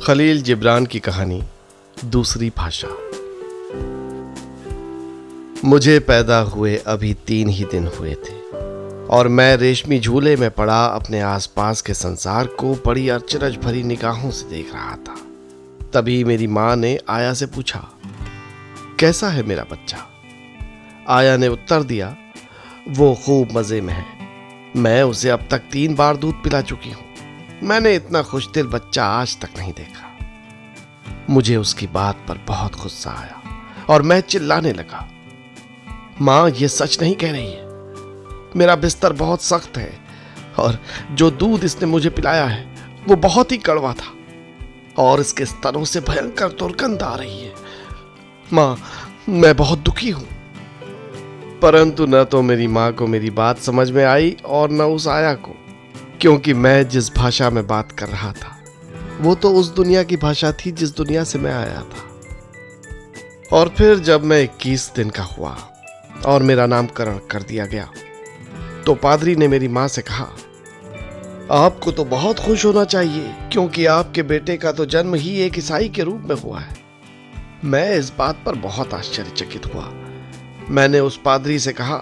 खलील जिब्रान की कहानी दूसरी भाषा। मुझे पैदा हुए अभी 3 ही दिन हुए थे और मैं रेशमी झूले में पड़ा अपने आसपास के संसार को बड़ी अचरज भरी निगाहों से देख रहा था। तभी मेरी माँ ने आया से पूछा, कैसा है मेरा बच्चा? आया ने उत्तर दिया, वो खूब मजे में है। मैं उसे अब तक 3 बार दूध पिला चुकी हूं। मैंने इतना खुशदिल बच्चा आज तक नहीं देखा। मुझे उसकी बात पर बहुत गुस्सा आया और मैं चिल्लाने लगा, माँ ये सच नहीं कह रही है। मेरा बिस्तर बहुत सख्त है और जो दूध इसने मुझे पिलाया है वो बहुत ही कड़वा था और इसके स्तनों से भयंकर दुर्गंध आ रही है। माँ, मैं बहुत दुखी हूं। परंतु न तो मेरी माँ को मेरी बात समझ में आई और न उस आया को, क्योंकि मैं जिस भाषा में बात कर रहा था वो तो उस दुनिया की भाषा थी जिस दुनिया से मैं आया था। और फिर जब मैं 21 दिन का हुआ और मेरा नामकरण कर दिया गया तो पादरी ने मेरी माँ से कहा, आपको तो बहुत खुश होना चाहिए क्योंकि आपके बेटे का तो जन्म ही एक ईसाई के रूप में हुआ है। मैं इस बात पर बहुत आश्चर्यचकित हुआ। मैंने उस पादरी से कहा,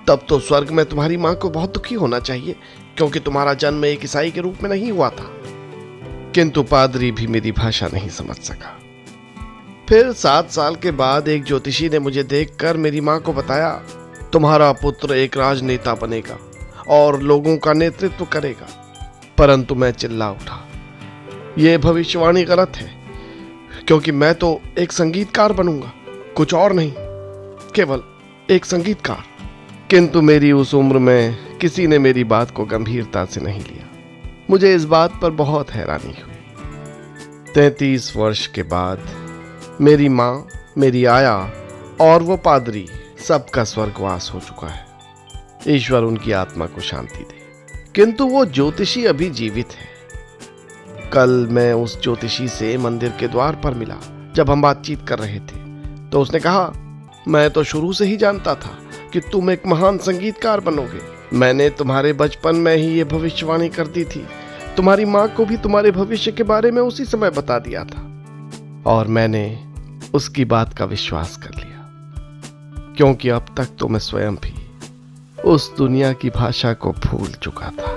तब तो स्वर्ग में तुम्हारी माँ को बहुत दुखी होना चाहिए क्योंकि तुम्हारा जन्म एक ईसाई के रूप में नहीं हुआ था। किंतु पादरी भी मेरी भाषा नहीं समझ सका। फिर 7 साल के बाद एक ज्योतिषी ने मुझे देखकर मेरी माँ को बताया, तुम्हारा पुत्र एक राजनेता बनेगा और लोगों का नेतृत्व करेगा। परंतु मैं चिल्ला उठा, यह भविष्यवाणी गलत है क्योंकि मैं तो एक संगीतकार बनूंगा, कुछ और नहीं, केवल एक संगीतकार। किंतु मेरी उस उम्र में किसी ने मेरी बात को गंभीरता से नहीं लिया। मुझे इस बात पर बहुत हैरानी हुई। 33 वर्ष के बाद मेरी माँ, मेरी आया और वो पादरी, सबका स्वर्गवास हो चुका है। ईश्वर उनकी आत्मा को शांति दे। किंतु वो ज्योतिषी अभी जीवित है। कल मैं उस ज्योतिषी से मंदिर के द्वार पर मिला। जब हम बातचीत कर रहे थे तो उसने कहा, मैं तो शुरू से ही जानता था कि तुम एक महान संगीतकार बनोगे। मैंने तुम्हारे बचपन में ही ये भविष्यवाणी कर दी थी। तुम्हारी माँ को भी तुम्हारे भविष्य के बारे में उसी समय बता दिया था और मैंने उसकी बात का विश्वास कर लिया क्योंकि अब तक तो मैं स्वयं भी उस दुनिया की भाषा को भूल चुका था।